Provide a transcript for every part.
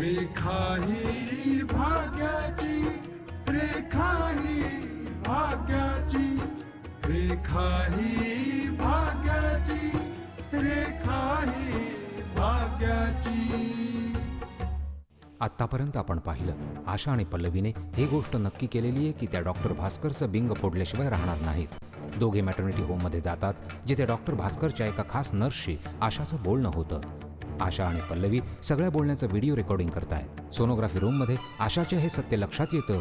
रेखा ही भाग्याची, रेखा ही भाग्याची, रेखा ही भाग्याची, रेखा ही भाग्याची. आत्तापर्यंत आपण पाहिलं आशा आणि पल्लवीने ही गोष्ट नक्की केलेली आहे की त्या डॉक्टर भास्करचं बिंग फोडल्याशिवाय राहणार नाहीत. दोघे मॅटर्निटी होममध्ये जातात, जिथे डॉक्टर भास्करच्या एका खास नर्सशी आशाचं बोलणं होतं. आशा आणि पल्लवी सगळ्या बोलण्याचं व्हिडिओ रेकॉर्डिंग करताय. सोनोग्राफी रूममध्ये आशाचे हे सत्य लक्षात येतं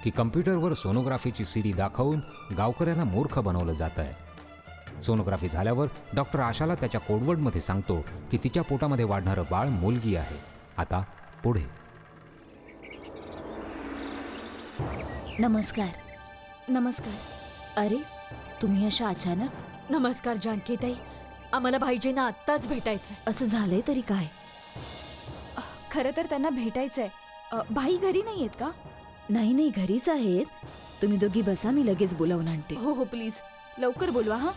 की कम्प्युटरवर सोनोग्राफीची सीडी दाखवून गावकऱ्यांना मूर्ख बनवलं जात आहे. सोनोग्राफी झाल्यावर डॉक्टर आशाला त्याच्या कोडवर्डमध्ये सांगतो की तिच्या पोटामध्ये वाढणारं बाळ मुलगी आहे. आता पुढे. नमस्कार. नमस्कार. अरे तुम्ही अशा अचानक? नमस्कार जानकीताई, आम्हाला भाईजींना आत्ताच भेटायचंय. असं झालंय तरी काय? खरं तर त्यांना भेटायचंय. भाई घरी नाही आहेत का? नाही नाही, घरीच आहेत. तुम्ही दोघी बसा, मी लगेच बोलावून आणते. हो हो प्लीज, लवकर बोलवा. हा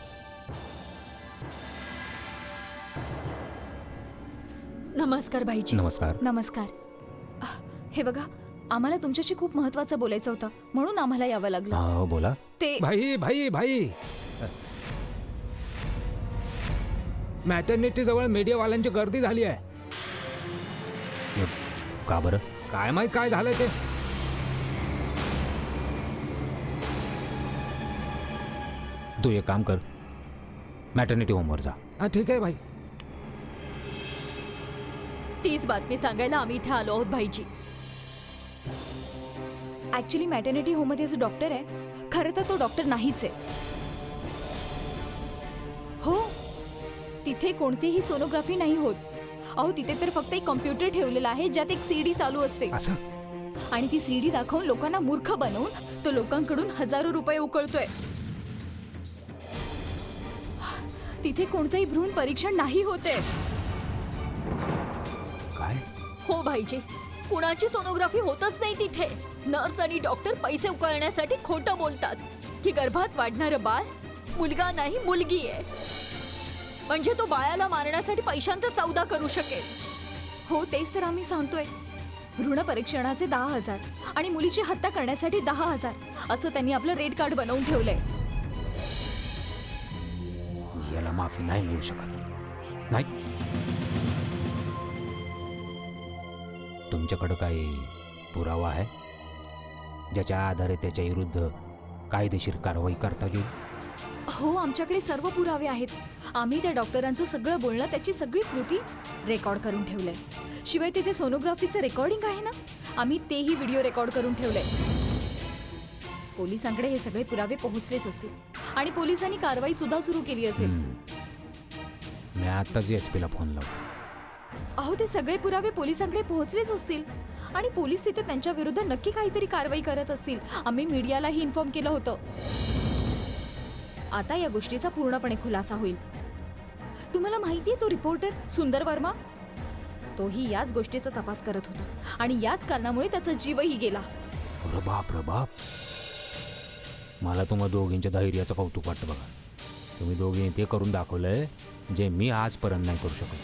नमस्कार भाईजी. नमस्कार. नमस्कार. हे बघा, आम्हाला तुमच्याशी खूप महत्वाचं बोलायचं होतं, म्हणून आम्हाला यावं लागलं. हो बोला. ते भाई भाई भाई मॅटर्निटी जवळ मीडियावाल्यांची गर्दी झाली आहे. का बरं? काय माहित काय झालं ते. तू एक काम कर, मॅटर्निटी होमवर जा. हा ठीक आहे भाई. तीच बातमी सांगायला आम्ही इथे आलो आहोत भाईजी. ऍक्च्युली मॅटर्निटी होम मध्ये जो डॉक्टर आहे, खरं तर तो डॉक्टर नाहीच आहे. हो, तिथे कोणतीही सोनोग्राफी नाही होत. अहो, तिथे तर फक्त एक कॉम्प्युटर ठेवलेला आहे ज्यात एक सीडी चालू असते. असं? आणि ती सीडी दाखवून लोकांना मूर्ख बनवून तो लोकांकडून हजारो रुपये उकळतोय. तिथे कोणतंही भ्रूण परीक्षण नाही होते. काय? हो भाईजी, कुणाची सोनोग्राफी होतच नाही तिथे. नर्स आणि डॉक्टर पैसे उकळण्यासाठी खोटं बोलतात की गर्भात वाढणारं बाळ मुलगा नाही मुलगी आहे, म्हणजे तो बाळाला मारण्यासाठी पैशांचा सौदा करू शकेल. हो तेच तर आम्ही सांगतोय. भ्रूण परीक्षणाचे 10,000 आणि मुलीची हत्या करण्यासाठी 10,000 असं त्यांनी आपलं रेड कार्ड बनवून ठेवलंय. याला माफी नाही मिळू शकत. नाही. तुमच्याकडं काही पुरावा आहे ज्याच्या आधारे त्याच्या विरुद्ध कायदेशीर कारवाई करता येईल? हो, आमच्याकडे सर्व पुरावे आहेत. आम्ही त्या डॉक्टरांचं सगळं बोलणं, त्याची सगळी कृती रेकॉर्ड करून ठेवलंय. शिवाय तिथे सोनोग्राफीचं रेकॉर्डिंग आहे ना, आम्ही तेही व्हिडिओ रेकॉर्ड करून ठेवलंय. पोलिसांकडे हे सगळे पुरावे पोहोचलेच असतील आणि पोलिसांनी कारवाई सुद्धा सुरू केली असेल. मी आताच एसपीला फोन लावतो. अहो, ते सगळे पुरावे पोलिसांकडे पोहोचलेच असतील आणि पोलीस तिथे त्यांच्या विरुद्ध नक्की काहीतरी कारवाई करत असतील. आम्ही मीडियालाही इन्फॉर्म केलं होतं. आता या गोष्टीचा पूर्णपणे खुलासा होईल. तुम्हाला माहितीये तो रिपोर्टर सुंदर वर्मा, तोही याच गोष्टीचा तपास करत होता आणि याच कारणामुळे त्याचा जीवही गेला. अरे बाप रे बाप. मला तुम्हा दोघींच्या धैर्याचं कौतुक वाटतं बघा. तुम्ही दोघींनी ते करून दाखवलंय जे मी आजपर्यंत नाही करू शकलो.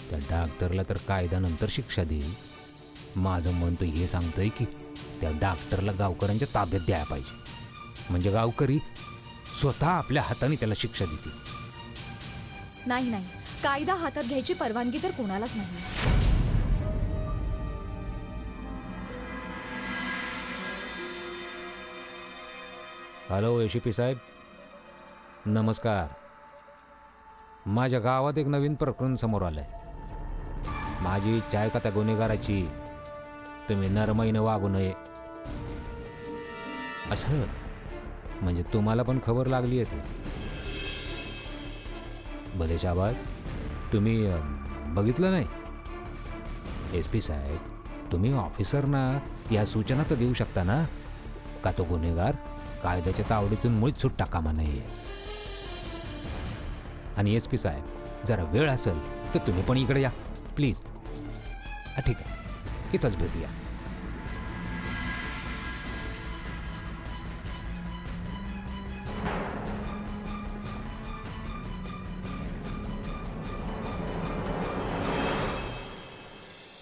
त्या डॉक्टरला तर कायदा नंतर शिक्षा देईल. माझं मन तर हे सांगतंय की त्या डॉक्टरला गावकऱ्यांच्या ताब्यात द्यायला पाहिजे, म्हणजे गावकरी स्वतः आपल्या हाताने त्याला शिक्षा देतील. नाही नाही, कायदा हातात घ्यायची परवानगी तर कोणालाच नाही. हॅलो एसीपी साहेब, नमस्कार. माझ्या गावात एक नवीन प्रकरण समोर आलंय. माझी इच्छा आहे का त्या गुन्हेगाराची तुम्ही नरमाईने वागू नये असं, म्हणजे तुम्हाला पण खबर लागली आहे ते. भले शाबास. तुम्ही बघितलं नाही एस पी साहेब, तुम्ही ऑफिसरना या सूचना तर देऊ शकता ना का तो गुन्हेगार कायद्याच्या तावडीतून मुळीच सुटता कामा नये. आणि एस पी साहेब, जरा वेळ असेल तर तुम्ही पण इकडे या प्लीज. ठीक आहे, इथंच भेटूया.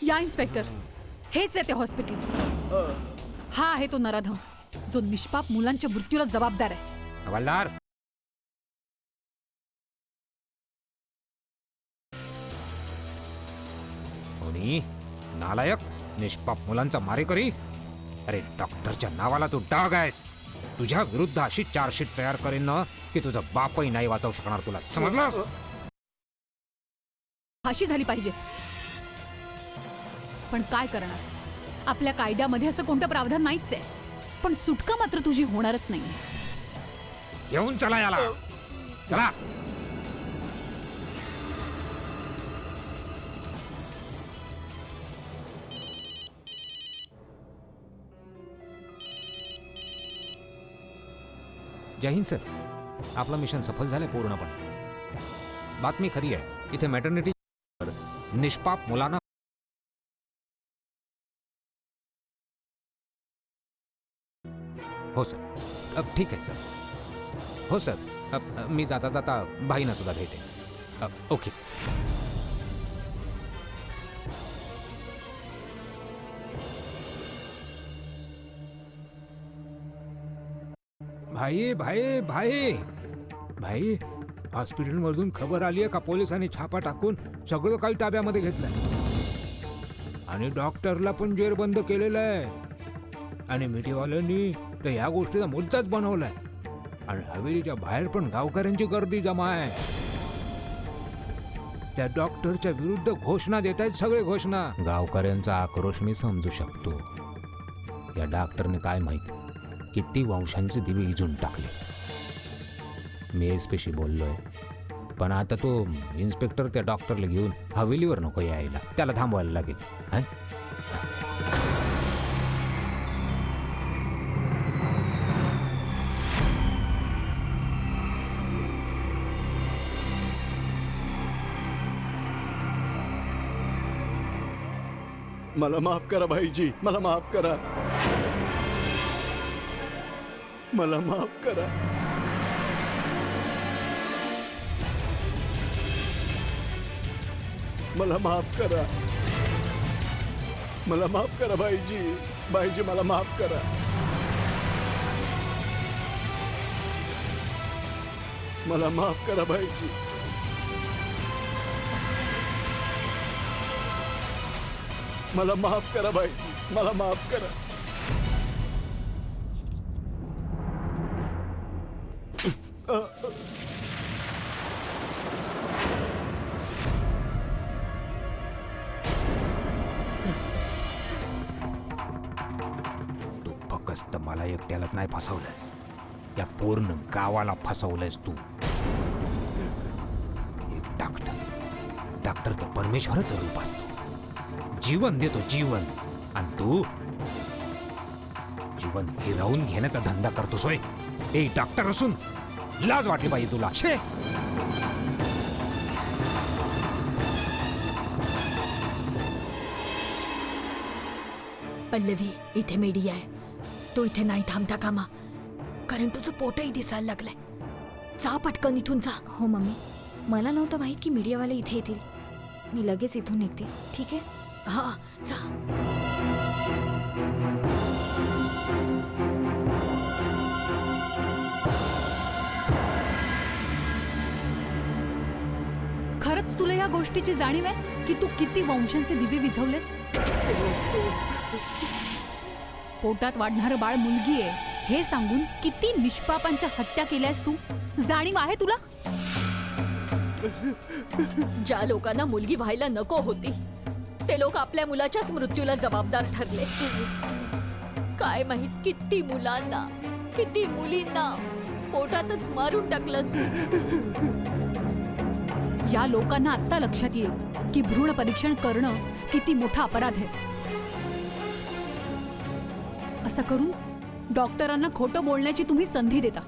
या इन्स्पेक्टर, हेच आहे ते हॉस्पिटल. हा आहे तो नराधम जो निष्पाप मुलांच्या मृत्यूला जबाबदार आहे. हवालदार, कोणी नालायक निष्पाप मुलांचा मारेकरी. अरे डॉक्टरच्या नावाला तू डाग आहेस. तुझ्या विरुद्ध अशी चार्जशीट तयार करेन ना की तुझा बापही नाही वाचवू शकणार तुला, समजलास? फाशी झाली पाहिजे, पण काय करणार, आपल्या कायद्यामध्ये असं कोणतं प्रावधान नाहीच आहे. पण सुटका मात्र तुझी होणारच नाही. येऊन चला याला, चला. जय हिंद सर, आपलं मिशन सफल झालंय पूर्णपणे. बातमी खरी आहे, इथे मॅटर्निटी निष्पाप मुलांना. हो सर, ठीक आहे सर. हो सर, मी जाता जाता भाईना सुद्धा भेटेन. Okay sir. भाई भाई भाई भाई, हॉस्पिटलमधून खबर आली आहे का पोलिसांनी छापा टाकून सगळं काही ताब्यामध्ये घेतलंय आणि डॉक्टरला पण जेरबंद केलेलं आहे. आणि मीडियावाल्यांनी तर ह्या गोष्टीचा मुद्दाच बनवलाय. आणि हवेलीच्या बाहेर पण गावकऱ्यांची गर्दी जमा आहे. त्या डॉक्टरच्या विरुद्ध घोषणा देत आहेत सगळे घोषणा. गावकऱ्यांचा आक्रोश मी समजू शकतो. या डॉक्टरने काय माहित किती वंशांचे दिवे इजून टाकले. मी एसपीशी बोललोय, पण आता तो इन्स्पेक्टर त्या डॉक्टरला घेऊन हवेलीवर नको यायला, त्याला थांबवायला लागेल. मला माफ करा भाईजी, मला माफ करा, मला माफ करा. मला माफ करा, मला माफ करा भाईजी, भाईजी मला माफ करा. मला माफ करा भाईजी. मला माफ करा भाईजी, मला माफ करा. तू फक्त मला एकट्यालाच नाही फसवलंस, या पूर्ण गावाला फसवलंस तू. एक डॉक्टर तर परमेश्वराचं रूप असतो, जीवन देतो जीवन. आणि तू जीवन हिरावून घेण्याचा धंदा करतोस होय. ते डॉक्टर असून लाज वाटली पाहिजे तुला. शे. पल्लवी, इथे मीडिया आहे. तो इथे नाही थांबता कामा, कारण तुझं पोटही दिसायला लागलंय. जा पटकन इथून जा. हो मम्मी, मला नव्हतं माहीत की मीडियावाले इथे येतील. मी लगेच इथून निघते, ठीक आहे? हा, जा. खरंच तुला या गोष्टीची जाणीव आहे की तू किती वंशांचे दिवे विझवलेस? पोटात वाढणारं बाळ मुलगी आहे हे सांगून किती निष्पापांच्या हत्या केल्यास तू? जाणीव आहे तुला? ज्या लोकांना मुलगी व्हायला नको होती ते लोक आपल्या मुलाच्याच मृत्यूला जबाबदार ठरले. काय माहित किती मुलांना, किती मुलींना पोटातच मारून टाकलंस. या लोकांना आता लक्षात येईल की भ्रूण परीक्षण करणं किती मोठा अपराध आहे. असं करून डॉक्टरांना खोटं बोलण्याची तुम्ही संधी देता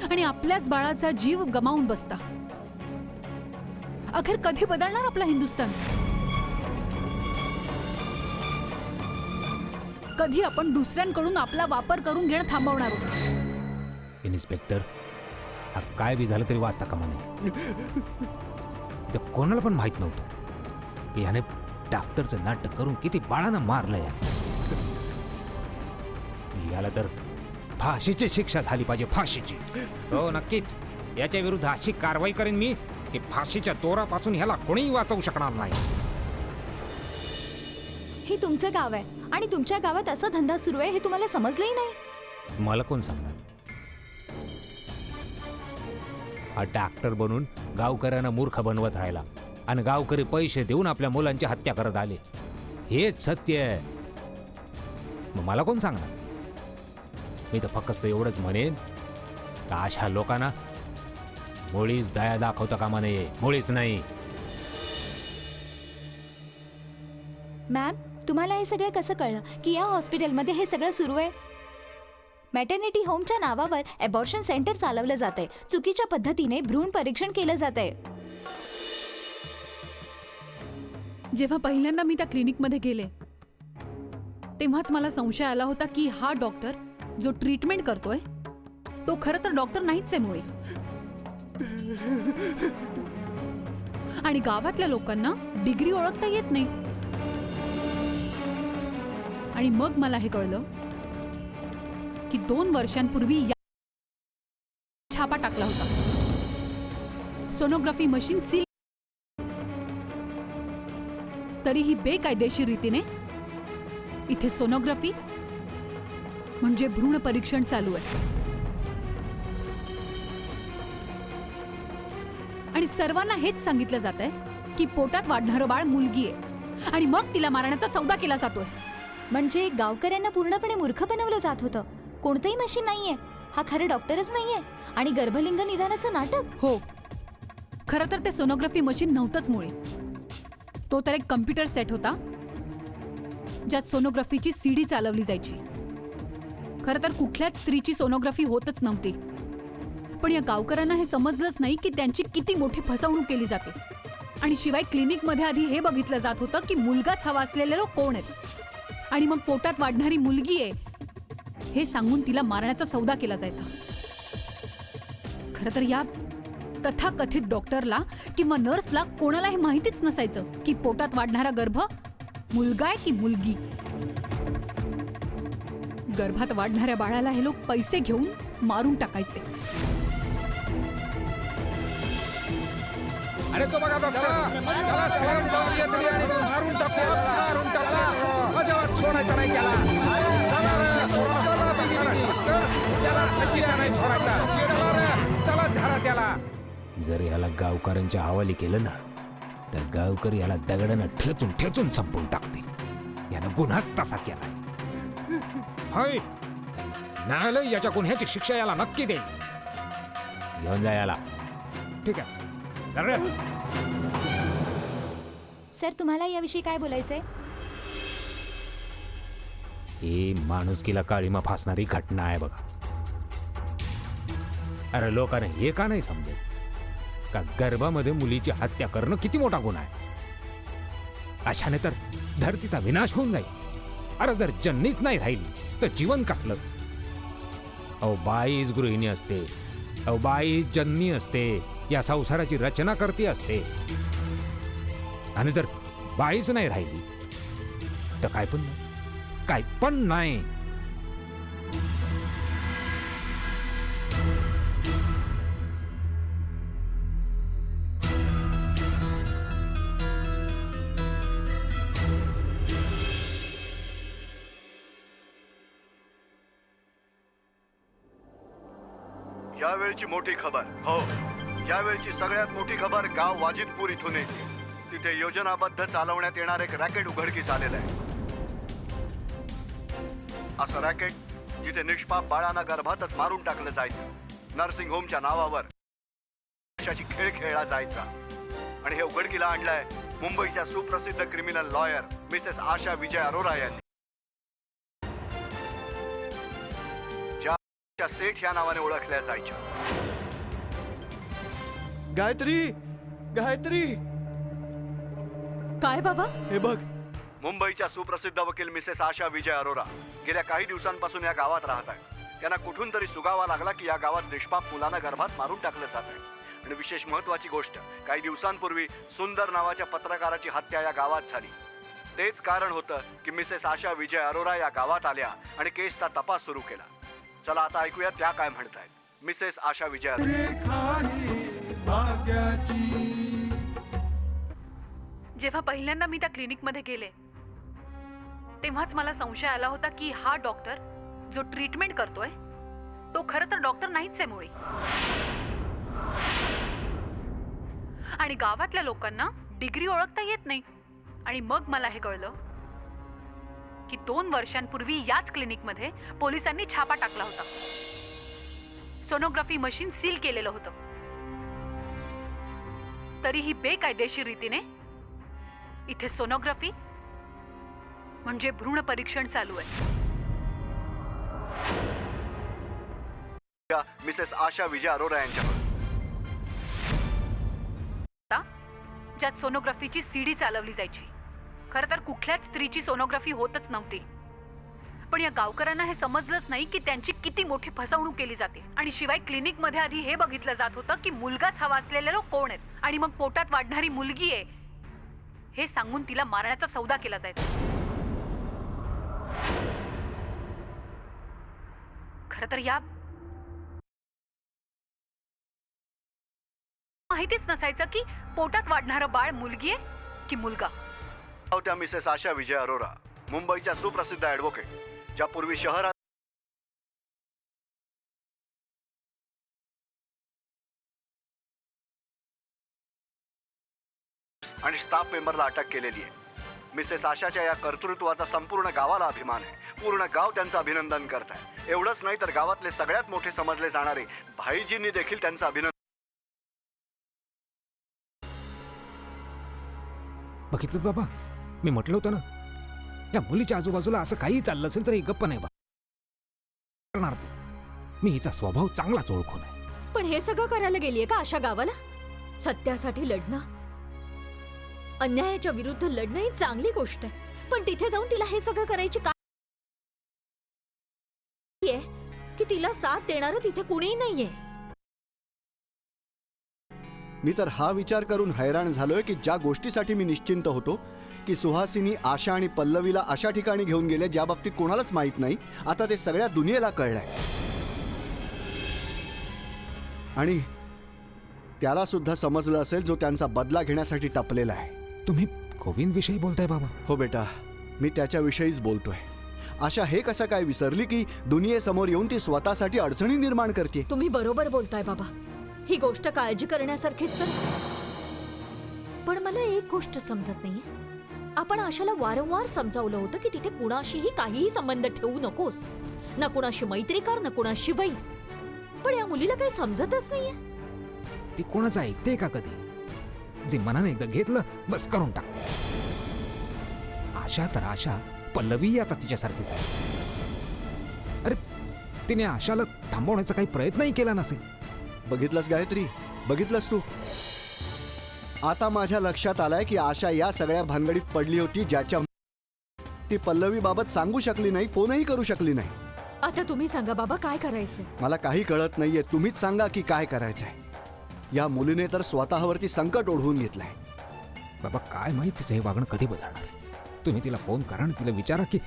आणि आपल्याच बाळाचा जीव गमावून बसता. अखेर कधी बदलणार आपला हिंदुस्थान? कधी आपण दुसऱ्यांकडून आपला वापर करून घेणं थांबवणार आहोत? इन्स्पेक्टर, हा काय बी झालं तरी वाचता कामा नाही. तर कोणाला पण माहित नव्हतं की याने डॉक्टरचं नाटक करून किती बाळांना मारलंय. याला तर फाशीची शिक्षा झाली पाहिजे, फाशीची. हो नक्कीच, याच्या विरुद्ध अशी कारवाई करेन मी की फाशीच्या दोरापासून ह्याला कोणीही वाचवू शकणार नाही. हे तुमचं गाव आहे आणि तुमच्या गावात असा धंदा सुरू आहे हे तुम्हाला समजलंही नाही. मला कोण सांगणार? हा डॉक्टर बनून गावकऱ्यांना मूर्ख बनवत राहिला आणि गावकरी पैसे देऊन आपल्या मुलांची हत्या करत आले. हेच सत्य आहे. मग मला कोण सांगणार? मी तर फक्त एवढंच म्हणेन का अशा लोकांना मुळीच दया दाखवता कामा नये, मुळीच नाही. मॅम, तुम्हाला हे सगळं कसं कळलं की या हॉस्पिटलमध्ये हे सगळं सुरू आहे? मॅटर्निटी होमच्या नावावर अबॉर्शन सेंटर चालवलं जात आहे. चुकीच्या पद्धतीने भ्रूण परीक्षण केलं जात आहे. जेव्हा पहिल्यांदा मी त्या क्लिनिकमध्ये गेले तेव्हाच मला संशय आला होता की हा डॉक्टर जो ट्रीटमेंट करतोय तो खरं तर डॉक्टर नाहीच आहे मुळे. आणि गावातल्या लोकांना डिग्री ओळखता येत नाही. आणि मग मला हे कळलं की 2 वर्षांपूर्वी छापा टाकला होता. सोनोग्राफी मशीन सील, तरीही बेकायदेशीर रीतीने इथे सोनोग्राफी म्हणजे भ्रूण परीक्षण चालू आहे. आणि सर्वांना हेच सांगितलं जात आहे की पोटात वाढणारं बाळ मुलगी आहे आणि मग तिला मारण्याचा सौदा केला जातोय. म्हणजे गावकऱ्यांना पूर्णपणे मूर्ख बनवलं जात होतं. कोणतंही मशीन नाहीये, हा खरं डॉक्टरच नाहीये आणि गर्भलिंग निदानाचं नाटक. हो, खरं तर ते सोनोग्राफी मशीन नव्हतंच मुळे. तो तर एक कम्प्युटर सेट होता ज्यात सोनोग्राफीची सीडी चालवली जायची. खरं तर कुठल्याच स्त्रीची सोनोग्राफी होतच नव्हती. पण या गावकऱ्यांना हे समजलंच नाही की त्यांची किती मोठी फसवणूक केली जाते. आणि शिवाय क्लिनिकमध्ये आधी हे बघितलं जात होतं की मुलगाच हवा असलेले लोक कोण आहेत आणि मग पोटात वाढणारी मुलगी आहे हे सांगून तिला मारण्याचा सौदा केला जायचा. खरं तर या तथाकथित डॉक्टरला किंवा नर्सला कोणाला हे माहितीच नसायचं की पोटात वाढणारा गर्भ मुलगा आहे की मुलगी. गर्भात वाढणाऱ्या बाळाला हे लोक पैसे घेऊन मारून टाकायचे. अरे तो बघा डॉक्टर, चला स्वयं जाऊन येतली आणि मारून टाकू, मारून टाकू. अजिबात सोडायचा नाही त्याला. चला रे, चला डॉक्टर, चला सज्जीचा नाही सोडायचा. चला रे, चला धरा त्याला. जर याला गावकऱ्यांच्या हवाली केलं ना तर गावकरी याला दगडानं ठेचून ठेचून संपवून टाकतील. यानं गुन्हाच तसा केला. होय, न्यायालय याच्या गुन्ह्याची शिक्षा याला नक्की देईल. घेऊन जा याला. ठीक आहे. अरे सर, तुम्हाला याविषयी काय बोलायचंय? ही माणुसकीला काळीमा फासणारी घटना आहे बघा. अरे लोकांना हे का नाही समजत का गर्भामध्ये मुलीची हत्या करणं किती मोठा गुन्हा आहे. अशाने तर धरतीचा विनाश होऊन जाईल. अरे जर जन्नीच नाही राहिली तर जीवन कसलं? अहो बाईच गृहिणी असते, अहो बाईच जन्नी असते, या संसाराची रचना करती असते. आणि जर बाईच नाही राहिली तर काय पण नाही, काय पण नाही. यावेळची मोठी खबर, हो यावेळची सगळ्यात मोठी खबर गाव वाजिदपूर इथून येते. तिथे योजनाबद्ध चालवण्यात येणार एक रॅकेट उघडकीस आलेलं आहे. असं रॅकेट जिथे निष्पाप बाळांना गर्भातच मारून टाकलं जायचं, नर्सिंग होमच्या नावावर अशाची खेळ खेळला जायचा. आणि हे उघडकीला आणलंय मुंबईच्या सुप्रसिद्ध क्रिमिनल लॉयर मिसेस आशा विजय अरोरा यांनी. ज्या सेठ या नावाने ओळखल्या जायच्या. गायत्री, गायत्री, काय बाबा? हे बघ. मुंबईच्या सुप्रसिद्ध वकील मिसेस आशा विजय अरोरा गेल्या काही दिवसांपासून या गावात राहत आहेत. त्यांना कुठून तरी सुगावा लागला की या गावात निष्पाप मुलांना गर्भात मारून टाकलं जात आहे. आणि विशेष महत्वाची गोष्ट, काही दिवसांपूर्वी सुंदर नावाच्या पत्रकाराची हत्या या गावात झाली. तेच कारण होतं की मिसेस आशा विजय अरोरा या गावात आल्या आणि केसचा तपास सुरू केला. चला आता ऐकूया त्या काय म्हणतायत. मिसेस आशा विजय अरोरा. रेखा ही भाग्याची. जेव्हा पहिल्यांदा मी त्या क्लिनिकमध्ये गेले तेव्हाच मला संशय आला होता की हा डॉक्टर जो ट्रीटमेंट करतोय तो खरं तर डॉक्टर नाहीच आहे मुळी. आणि गावातल्या लोकांना डिग्री ओळखता येत नाही. आणि मग मला हे कळलं की 2 वर्षांपूर्वी याच क्लिनिकमध्ये पोलिसांनी छापा टाकला होता. सोनोग्राफी मशीन सील केलेलं होतं. तरीही बेकायदेशीर रीतीने इथे सोनोग्राफी म्हणजे भ्रूण परीक्षण चालू आहे. मिसेस आशा विजय अरोरा यांच्याकडून ज्यात सोनोग्राफीची सीडी चालवली जायची. खरं तर कुठल्याच स्त्रीची सोनोग्राफी होतच नव्हती. पण या गावकऱ्यांना हे समजलंच नाही की त्यांची किती मोठी फसवणूक केली जाते. आणि शिवाय क्लिनिकमध्ये आधी हे बघितलं जात होतं की मुलगाच हवा असलेले लोक कोण आहेत. आणि मग पोटात वाढणारी मुलगी आहे हे सांगून तिला मारण्याचा सौदा केला जायचा. खरं तर या माहितीच नसायचं की पोटात वाढणारं बाळ मुलगी आहे की मुलगा. होत्या मिसेस आशा विजय अरोरा, मुंबईच्या सुप्रसिद्ध ॲडव्होकेट, ज्या पूर्वी शहरात आणि स्टाफ मेंबरला अटक केलेली आहे. मिसेस आशाच्या या कर्तृत्वाचा संपूर्ण गावाला अभिमान आहे. पूर्ण गाव त्यांचं अभिनंदन करत आहे. एवढंच नाही तर गावातले सगळ्यात मोठे समजले जाणारे भाईजींनी देखील त्यांचं अभिनंदन. बघितलं बाबा, मी म्हटलं होतं ना, या मुलीच्या आजूबाजूला असं काही चाललं असेल तर गप्प नाही करणार. मी हिचा स्वभाव चांगलाच ओळखून आहे. पण हे सगळं करायला गेलीये का अशा गावाला? सत्यासाठी लढणं, अन्यायाच्या विरुद्ध लढणं ही चांगली गोष्ट आहे. पण तिथे जाऊन तिला हे सगळं करायची काय की तिला साथ देणारं तिथे कुणीही नाहीये. मी तर हा विचार करून हैराण झालोय की ज्या गोष्टीसाठी मी निश्चिंत होतो की सुहासिनी आशा आणि पल्लवीला अशा ठिकाणी घेऊन गेले ज्या बाबतीत कोणालाच माहित नाही, आता ते सगळ्या दुनियेला कळलंय. आणि त्याला सुद्धा समजलं असेल जो त्यांचा बदला घेण्यासाठी टपलेला आहे. तुम्ही गोविंद विषयी बोलताय बाबा? हो बेटा, मी त्याच्याविषयीच बोलतोय. आशा हे कसं काय विसरली की दुनियेसमोर येऊन ती स्वतःसाठी अडचणी निर्माण करते. तुम्ही बरोबर बोलताय बाबा, ही गोष्ट काळजी करण्यासारखीच तर. पण मला एक गोष्ट समजत नाहीये. आपण आशाला वारंवार समजावलं होतं की तिथे कुणाशीही काहीही संबंध ठेवू नकोस, ना कुणाशी मैत्री कर ना कुणाशी वैर. पण या मुलीला काही समजतच नाहीये. ती कोणाचं ऐकते का कधी? जे मनाने एकदा घेतलं बस करून टाकते. आशा तर आशा, पल्लवी आता तिच्यासारखीच आहे. अरे तिने आशाला थांबवण्याचा काही प्रयत्नही केला नसेल. बघितलंस गायत्री, बघितलंस तू? आता माझ्या लक्षात आलंय की आशा या सगळ्या भानगडीत पडली होती ज्याच्या ती पल्लवी बाबत सांगू शकली नाही, फोनही करू शकली नाही. आता तुम्ही सांगा बाबा काय करायचं. मला काही कळत नाहीये. तुम्हीच सांगा की काय करायचंय. या मुलीने तर स्वतःवरती संकट ओढवून घेतलंय. बाबा काय माहित तिचं हे वागणं कधी बदलणार आहे. तुम्ही तिला फोन करा आणि तिला विचारा की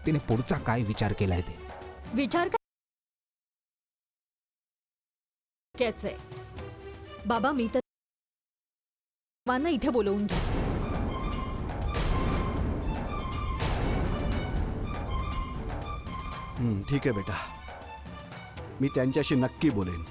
तिने पुढचा काय विचार केलाय ते. विचार करायचंय बाबा. मी तर माना इथे बोलवून घ्या. ठीक आहे बेटा, मी त्यांच्याशी नक्की बोलेन.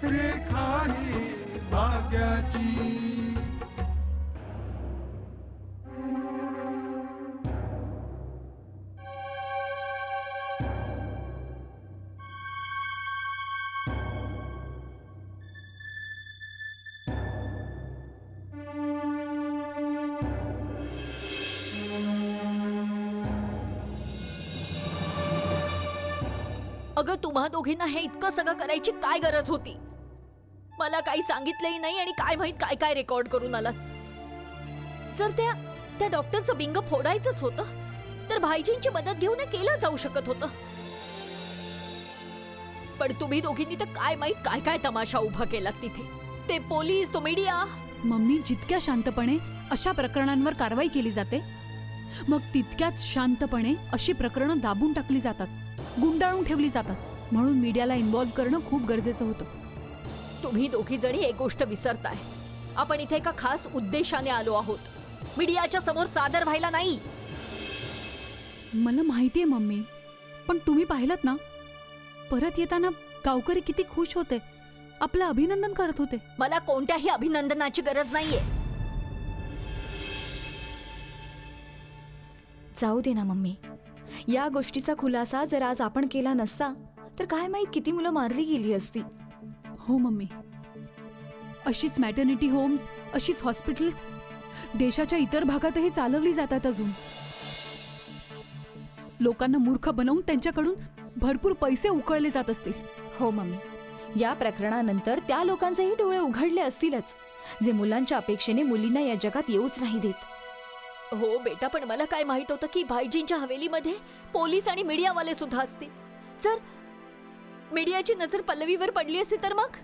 रेखा ही भाग्याची. अगं तुम्हा दोघींना हे इतकं सगळं करायची काय गरज होती. मला काही सांगितलंही नाही आणि काय माहित काय काय रेकॉर्ड करून आलात. जर त्या डॉक्टरचं बिंग फोडायचंच होतं तर भाईजींची मदत घेऊन हे केलं जाऊ शकत होतं. पण तुम्ही दोघींनी तर काय माहित काय काय तमाशा उभा केलात तिथे. ते पोलीस, तो मीडिया. मम्मी, जितक्या शांतपणे अशा प्रकरणांवर कारवाई केली जाते, मग तितक्याच शांतपणे अशी प्रकरणं दाबून टाकली जातात, गुंडाळून ठेवली जातात. म्हणून मीडियाला इन्व्हॉल्व करणं खूप गरजेचं होतं. तुम्ही दोघी जणी एक गोष्ट विसरताय. आपण इथे एका खास उद्देशाने आलो आहोत, मीडियाच्या समोर सादर व्हायला नाही. मला माहितीये मम्मी, पण तुम्ही पाहिलत ना, परत येताना गावकरी किती खुश होते, आपलं अभिनंदन करत होते. मला कोणत्याही अभिनंदनाची गरज नाहीये. जाऊ दे ना मम्मी. या गोष्टीचा खुलासा जर आज आपण केला नसता तर काय माहित किती मुलं मारली गेली असती. हो मम्मी, अशीच मॅटर्निटी होम्स, अशीच हॉस्पिटल्स देशाच्या इतर भागातही चालवली जातात. अजून लोकांना मूर्ख बनवून त्यांच्याकडून भरपूर पैसे उकळले जात असतील. हो मम्मी, या प्रकरणानंतर त्या लोकांचेही डोळे उघडले असतीलच जे मुलांच्या अपेक्षेने मुलींना या जगात येऊच नाही देत. हो बेटा, पण मला काय माहित होतं की भाईजींच्या हवेलीमध्ये पोलीस आणि मीडियावाले सुद्धा असतील. जर मीडियाची नजर पल्लवीवर पडली असती तर मग.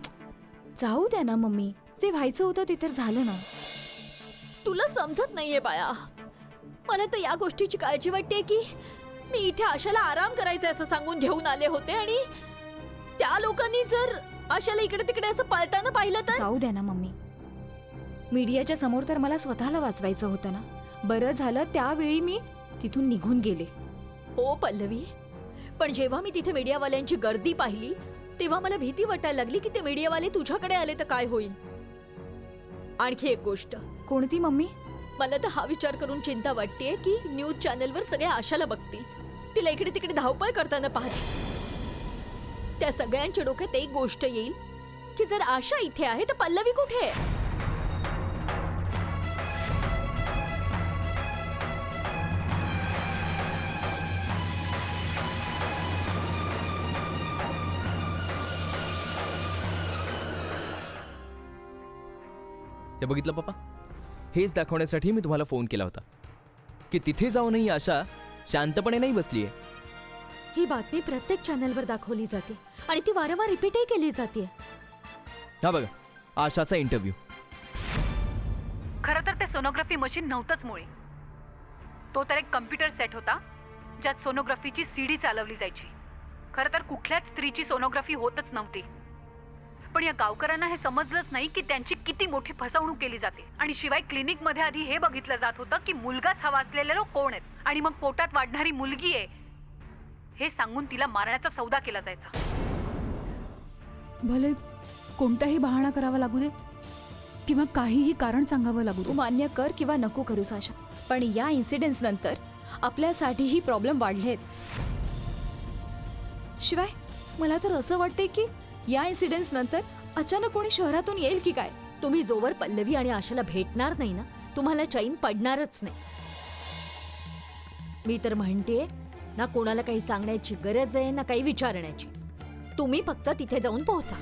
जाऊ द्या ना मम्मी, जे व्हायचं होतं ते तर झालं ना. तुला समजत नाहीये बाया. मला तर या गोष्टीची काळजी वाटते की मी इथे आशाला आराम करायचा असं सांगून घेऊन आले होते आणि त्या लोकांनी जर आशाला इकडे तिकडे असं पळताना पाहिलं तर. जाऊ द्या ना मम्मी, मीडियाच्या समोर तर मला स्वतःला वाचवायचं होतं ना. बरं झालं त्यावेळी मी तिथून निघून गेले. हो पल्लवी, पण जेव्हा मी तिथे मीडियावाल्यांची गर्दी पाहिली तेव्हा मला भीती वाटायला लागली की ते मीडियावाले तुझ्याकडे आले तर काय होईल. आणखी एक गोष्ट. कोणती मम्मी? मला तर हा विचार करून चिंता वाटतेय की न्यूज चॅनलवर सगळे आशाला बघतील, तिला इकडे तिकडे धावपळ करताना पाहतील. त्या सगळ्यांच्या डोक्यात एक गोष्ट येईल की जर आशा इथे आहे तर पल्लवी कुठे आहे. हे बघितलं पप्पा, हेच दाखवण्यासाठी मी तुम्हाला फोन केला होता की तिथे जाऊनही आशा शांतपणे नाही बसलीये. ही बातमी प्रत्येक चॅनलवर दाखवली जाते आणि ती वारंवार रिपीटही केली जाते. हा बघा, आशाचा इंटरव्ह्यू. खरं तर ते सोनोग्राफी मशीन नव्हतंच मुळे. तो तर एक कम्प्युटर सेट होता ज्यात सोनोग्राफीची सीडी चालवली जायची. खरं तर कुठल्याच स्त्रीची सोनोग्राफी होतच नव्हती. पण या गावकऱ्यांना हे समजलंच नाही की त्यांची किती मोठी फसवणूक केली जाते. आणि शिवाय क्लिनिकमध्ये आधी हे बघितलं जात होतं की मुलगाच हवा असलेले लोक कोण आहेत आणि मग पोटात वाढणारी मुलगी आहे हे सांगून तिला मारण्याचा सौदा केला जायचा. भले कोणताही बहाणा करावा लागू दे किंवा काहीही कारण सांगावं लागू तू दे. मान्य कर किंवा नको करू साशा, पण या इन्सिडेंट्स नंतर आपल्यासाठीही प्रॉब्लेम वाढलेत. शिवाय मला तर असं वाटतंय की या इन्सिडेंट्स नंतर अचानक कोणी शहरातून येईल की काय. तुम्ही जोवर पल्लवी आणि आशाला भेटणार नाही ना, तुम्हाला चैन पडणारच नाही. मी तर म्हणतेय ना कोणाला काही सांगण्याची गरज आहे ना काही विचारण्याची. तुम्ही फक्त तिथे जाऊन पोहोचा.